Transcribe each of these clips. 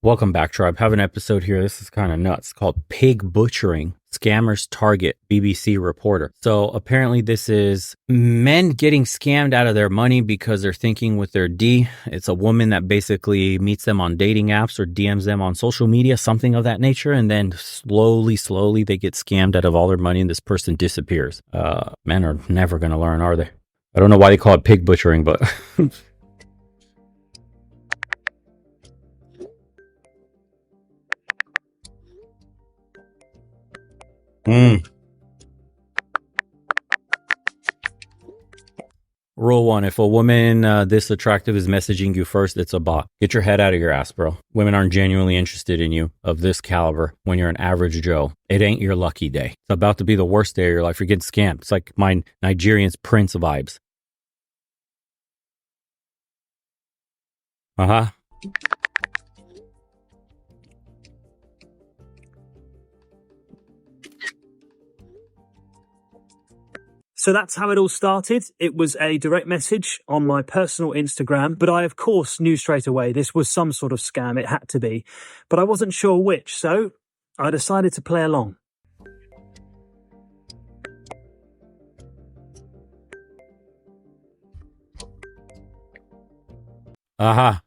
Welcome back, Tribe. Have an episode here. This is kind of nuts called Pig Butchering. Scammers target BBC reporter. So apparently this is men getting scammed out of their money because they're thinking with their D. It's a woman that basically meets them on dating apps or DMs them on social media, something of that nature. And then slowly they get scammed out of all their money and this person disappears. Men are never going to learn, are they? I don't know why they call it pig butchering, but... Rule one, if a woman this attractive is messaging you first, it's a bot. Get your head out of your ass, bro. Women aren't genuinely interested in you of this caliber when you're an average Joe. It ain't your lucky day. It's about to be the worst day of your life. You're getting scammed. It's like my Nigerian's Prince vibes. Uh-huh. So that's how it all started. It was a direct message on my personal Instagram, but I, of course, knew straight away this was some sort of scam. It had to be, but I wasn't sure which, so I decided to play along. Uh-huh.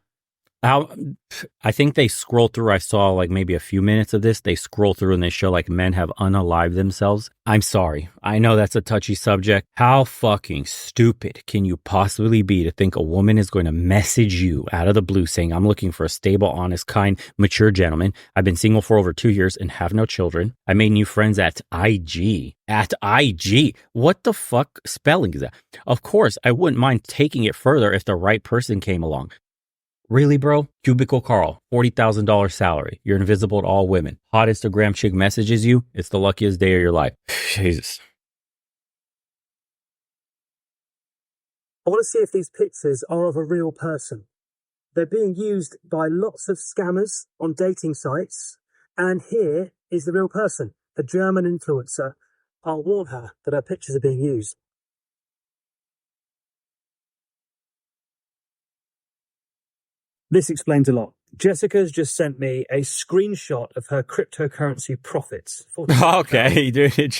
I think they scroll through. I saw like maybe a few minutes of this. They scroll through and they show like men have unalived themselves. I'm sorry. I know that's a touchy subject. How fucking stupid can you possibly be to think a woman is going to message you out of the blue saying, I'm looking for a stable, honest, kind, mature gentleman. I've been single for over 2 years and have no children. I made new friends at IG. At IG. What the fuck spelling is that? Of course, I wouldn't mind taking it further if the right person came along. Really, bro? Cubicle Carl, $40,000 salary. You're invisible to all women. Hot Instagram chick messages you. It's the luckiest day of your life. Jesus. I want to see if these pictures are of a real person. They're being used by lots of scammers on dating sites. And here is the real person, the German influencer. I'll warn her that her pictures are being used. This explains a lot. Jessica's just sent me a screenshot of her cryptocurrency profits. Okay, dude, it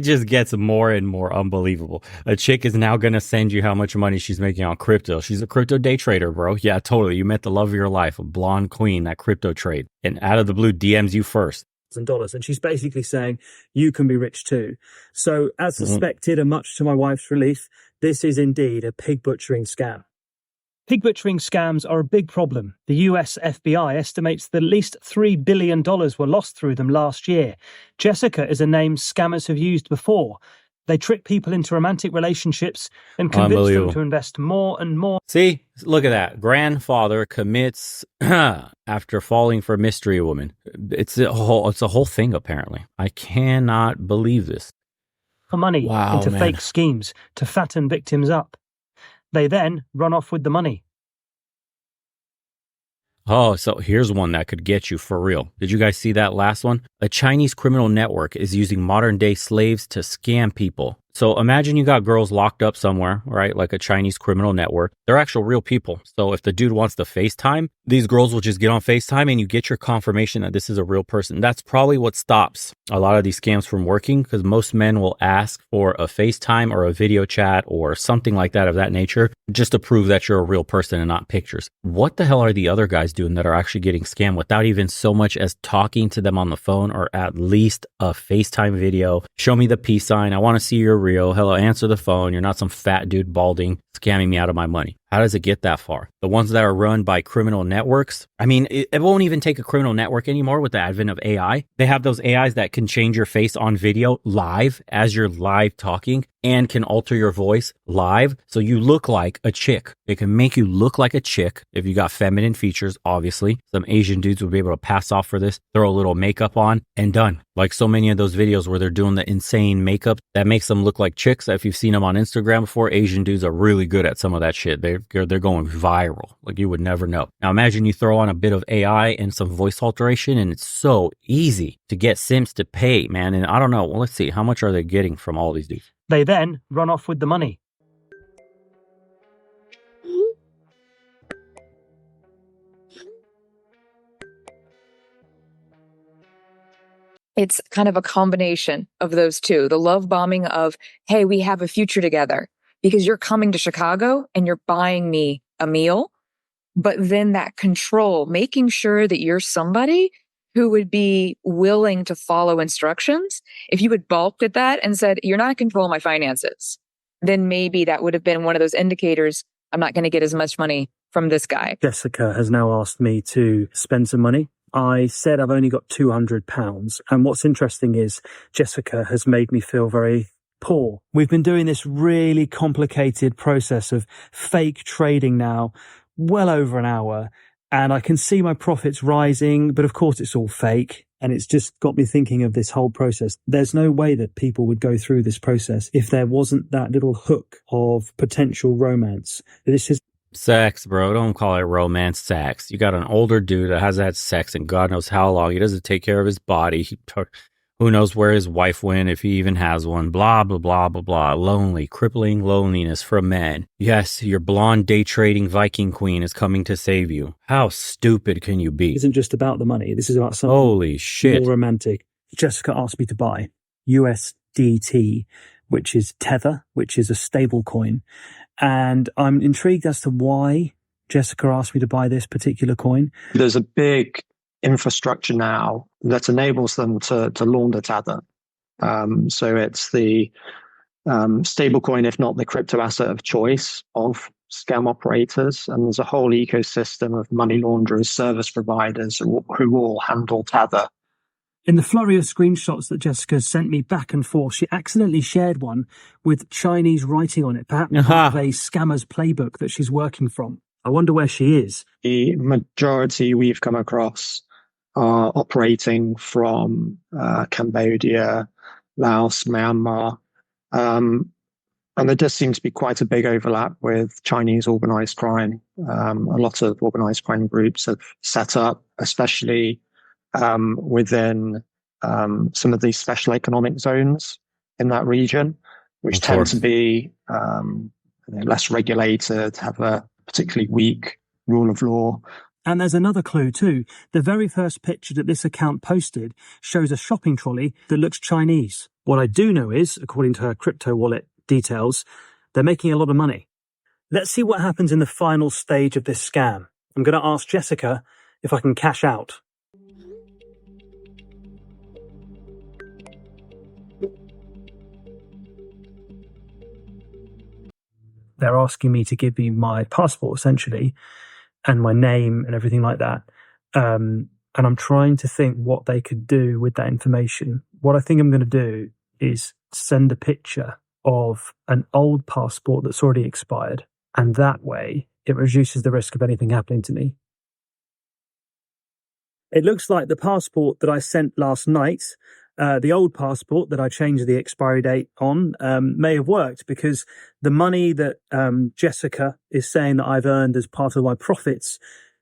just gets more and more unbelievable. A chick is now going to send you how much money she's making on crypto. She's a crypto day trader, bro. Yeah, totally. You met the love of your life, a blonde queen, that crypto trade. And out of the blue, DMs you first. Dollars, and she's basically saying you can be rich too. So as suspected, and much to my wife's relief, this is indeed a pig butchering scam. Pig butchering scams are a big problem. The US FBI estimates that at least $3 billion were lost through them last year. Jessica is a name scammers have used before. They trick people into romantic relationships and convince them to invest more and more. See, look at that. Grandfather commits after falling for mystery woman. It's a whole thing, apparently. I cannot believe this. For money into fake schemes to fatten victims up. They then run off with the money. Oh, so here's one that could get you for real. Did you guys see that last one? A Chinese criminal network is using modern day slaves to scam people. So imagine you got girls locked up somewhere, right? Like a Chinese criminal network. They're actual real people. So if the dude wants to FaceTime, these girls will just get on FaceTime and you get your confirmation that this is a real person. That's probably what stops a lot of these scams from working, because most men will ask for a FaceTime or a video chat or something like that of that nature just to prove that you're a real person and not pictures. What the hell are the other guys doing that are actually getting scammed without even so much as talking to them on the phone or at least a FaceTime video? Show me the peace sign. I want to see your real. Hello, answer the phone. You're not some fat dude balding scamming me out of my money. How does it get that far? The ones that are run by criminal networks, I mean, it won't even take a criminal network anymore with the advent of AI. They have those AIs that can change your face on video live as you're live talking and can alter your voice live so you look like a chick. It can make you look like a chick if you got feminine features, obviously. Some Asian dudes would be able to pass off for this, throw a little makeup on, and done. Like so many of those videos where they're doing the insane makeup that makes them look like chicks. If you've seen them on Instagram before, Asian dudes are really good at some of that shit. They're going viral. Like you would never know. Now imagine you throw on a bit of AI and some voice alteration and it's so easy to get Sims to pay, man. And I don't know. Well, let's see. How much are they getting from all these dudes? They then run off with the money. it's kind of a combination of those two. The love bombing of, hey, we have a future together because you're coming to Chicago and you're buying me a meal. But then that control, making sure that you're somebody who would be willing to follow instructions. If you had balked at that and said, you're not in control of my finances, then maybe that would have been one of those indicators. I'm not going to get as much money from this guy. Jessica has now asked me to spend some money. I said I've only got £200. And what's interesting is Jessica has made me feel very poor. We've been doing this really complicated process of fake trading now, well over an hour. And I can see my profits rising, but of course it's all fake. And it's just got me thinking of this whole process. There's no way that people would go through this process if there wasn't that little hook of potential romance. This is Sex, bro. Don't call it romance. Sex. You got an older dude that hasn't had sex in God knows how long. He doesn't take care of his body. Who knows where his wife went, if he even has one. Blah, blah, blah, blah, blah. Lonely, crippling loneliness for men. Yes, your blonde day trading Viking queen is coming to save you. How stupid can you be? isn't just about the money. This is about something Holy shit. more romantic. Jessica asked me to buy USDT, which is Tether, which is a stable coin. And I'm intrigued as to why Jessica asked me to buy this particular coin. There's a big infrastructure now that enables them to launder Tether. So it's the stablecoin, if not the crypto asset of choice of scam operators. And there's a whole ecosystem of money launderers, service providers who all handle Tether. In the flurry of screenshots that Jessica sent me back and forth, she accidentally shared one with Chinese writing on it, perhaps part of a scammer's playbook that she's working from. I wonder where she is. The majority we've come across are operating from Cambodia, Laos, Myanmar. And there does seem to be quite a big overlap with Chinese organized crime. A lot of organized crime groups have set up, especially within some of these special economic zones in that region, which tend to be less regulated, have a particularly weak rule of law. And there's another clue too. The very first picture that this account posted shows a shopping trolley that looks Chinese. What I do know is, according to her crypto wallet details, they're making a lot of money. Let's see what happens in the final stage of this scam. I'm going to ask Jessica if I can cash out. They're asking me to give you my passport, essentially, and my name and everything like that. And I'm trying to think what they could do with that information. What I think I'm going to do is send a picture of an old passport that's already expired. And that way, it reduces the risk of anything happening to me. It looks like the passport that I sent last night, the old passport that I changed the expiry date on, may have worked, because the money that Jessica is saying that I've earned as part of my profits,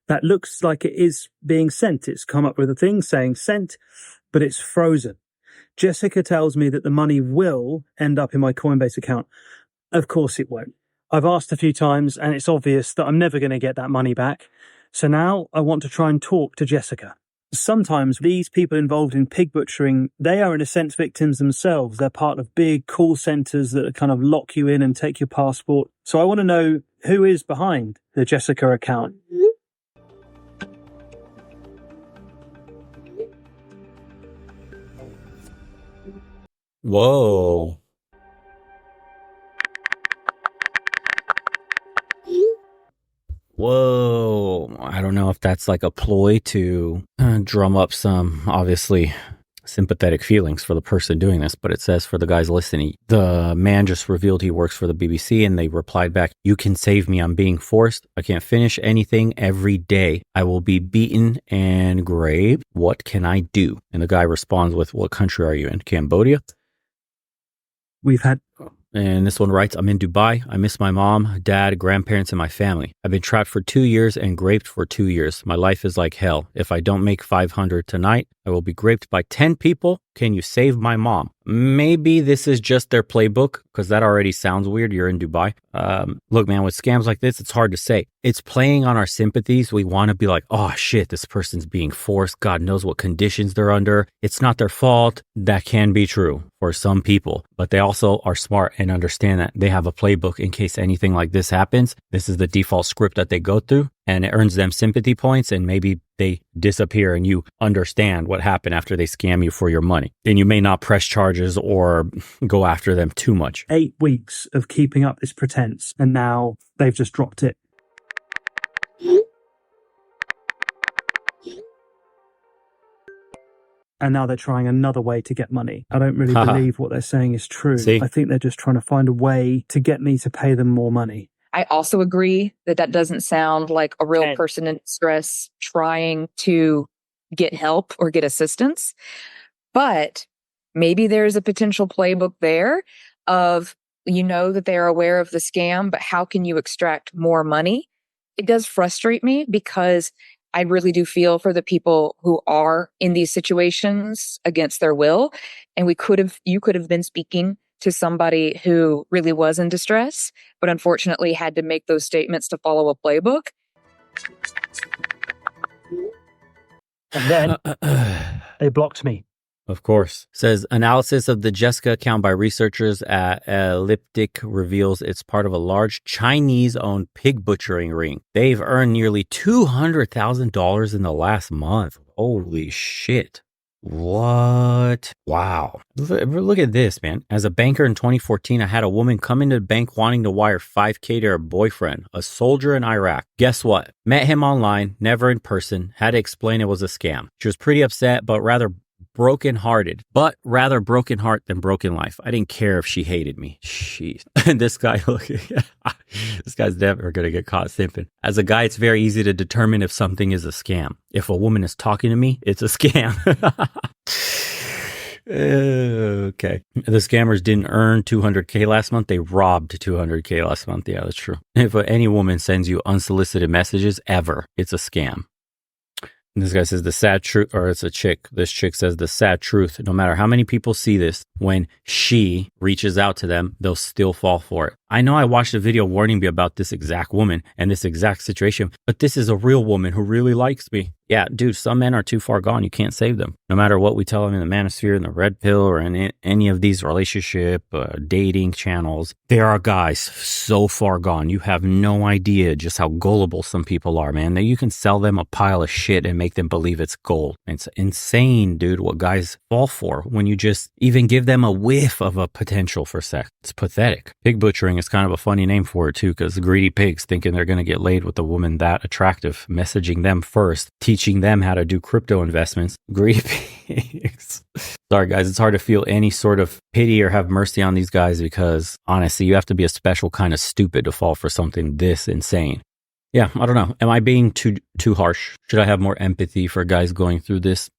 that looks like it is being sent. It's come up with a thing saying sent, but it's frozen. Jessica tells me that the money will end up in my Coinbase account. Of course it won't. I've asked a few times and it's obvious that I'm never going to get that money back. So now I want to try and talk to Jessica. Sometimes these people involved in pig butchering, they are in a sense victims themselves. They're part of big call centers that kind of lock you in and take your passport. So I want to know who is behind the Jessica account. Whoa. Whoa. I don't know if that's like a ploy to drum up some, obviously, sympathetic feelings for the person doing this, but it says for the guys listening, the man just revealed he works for the BBC and they replied back, "You can save me. I'm being forced. I can't finish anything every day. I will be beaten and graved. What can I do?" And the guy responds with, "What country are you in? Cambodia?" We've had... And this one writes, "I'm in Dubai. I miss my mom, dad, grandparents, and my family. I've been trapped for 2 years and raped for 2 years. My life is like hell. If I don't make 500 tonight, I will be raped by 10 people. Can you save my mom? Maybe this is just their playbook, because that already sounds weird. You're in Dubai. Look, man, with scams like this, it's hard to say. It's playing on our sympathies. We want to be like, oh shit, this person's being forced. God knows what conditions they're under. It's not their fault. That can be true for some people, but they also are smart and understand that they have a playbook in case anything like this happens. This is the default script that they go through, and it earns them sympathy points, and maybe they disappear and you understand what happened after they scam you for your money. And you may not press charges or go after them too much. 8 weeks of keeping up this pretense, and now they've just dropped it. And now they're trying another way to get money. I don't really believe what they're saying is true. See? I think they're just trying to find a way to get me to pay them more money. I also agree that doesn't sound like a real person in distress trying to get help or get assistance. But maybe there's a potential playbook there of, that they're aware of the scam, but how can you extract more money? It does frustrate me because I really do feel for the people who are in these situations against their will. And you could have been speaking to somebody who really was in distress, but unfortunately had to make those statements to follow a playbook. And then they blocked me. Of course. Says analysis of the Jessica account by researchers at Elliptic reveals it's part of a large Chinese-owned pig butchering ring. They've earned nearly $200,000 in the last month. Holy shit. What? Wow. Look at this, man. As a banker in 2014, I had a woman come into the bank wanting to wire $5K to her boyfriend, a soldier in Iraq. Guess what? Met him online, never in person, had to explain it was a scam. She was pretty upset, but rather broken heart than broken life. I didn't care if she hated me. Jeez. And this guy, look, this guy's never going to get caught simping. As a guy, it's very easy to determine if something is a scam. If a woman is talking to me, it's a scam. Okay. The scammers didn't earn $200K last month. They robbed $200K last month. Yeah, that's true. If any woman sends you unsolicited messages ever, it's a scam. This guy says the sad truth, or it's a chick. This chick says the sad truth. No matter how many people see this, when she reaches out to them, they'll still fall for it. I know I watched a video warning me about this exact woman and this exact situation, but this is a real woman who really likes me. Yeah, dude, some men are too far gone. You can't save them. No matter what we tell them in the manosphere, in the red pill, or in any of these relationship, dating channels, there are guys so far gone. You have no idea just how gullible some people are, man. That you can sell them a pile of shit and make them believe it's gold. It's insane, dude, what guys fall for when you just even give them a whiff of a potential for sex. It's pathetic. Pig butchering is kind of a funny name for it too, because greedy pigs thinking they're going to get laid with a woman that attractive, messaging them first, teaching them how to do crypto investments. Greedy pigs. Sorry guys, it's hard to feel any sort of pity or have mercy on these guys, because honestly, you have to be a special kind of stupid to fall for something this insane. Yeah, I don't know. Am I being too harsh? Should I have more empathy for guys going through this?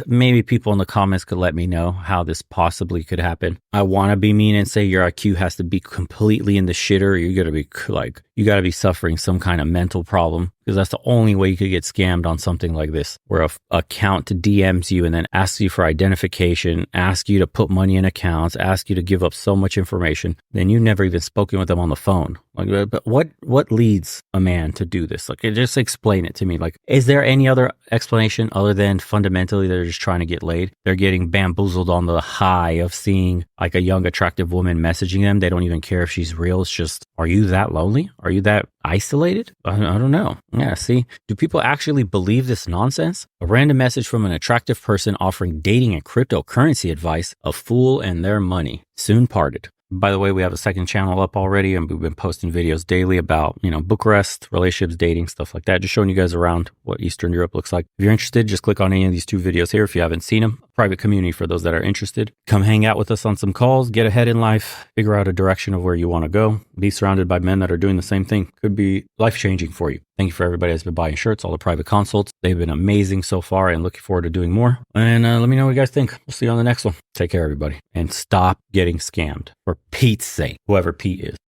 Maybe people in the comments could let me know how this possibly could happen. I want to be mean and say your IQ has to be completely in the shitter. You got to be suffering some kind of mental problem, because that's the only way you could get scammed on something like this, where a account DMs you and then asks you for identification, asks you to put money in accounts, asks you to give up so much information. Then you've never even spoken with them on the phone. Like, but what leads a man to do this? Like, just explain it to me. Like, is there any other explanation other than fundamentally they're just trying to get laid? They're getting bamboozled on the high of seeing like a young, attractive woman messaging them. They don't even care if she's real. It's just, are you that lonely? Are you that isolated? I don't know. Yeah, see? Do people actually believe this nonsense? A random message from an attractive person offering dating and cryptocurrency advice, a fool and their money. Soon parted. By the way, we have a second channel up already, and we've been posting videos daily about, Bucharest, relationships, dating, stuff like that. Just showing you guys around what Eastern Europe looks like. If you're interested, just click on any of these 2 videos here if you haven't seen them. Private community for those that are interested. Come hang out with us on some calls, get ahead in life, figure out a direction of where you want to go. Be surrounded by men that are doing the same thing. Could be life-changing for you. Thank you for everybody that's been buying shirts, all the private consults. They've been amazing so far, and looking forward to doing more. And let me know what you guys think. We'll see you on the next one. Take care, everybody. And stop getting scammed. For Pete's sake, whoever Pete is.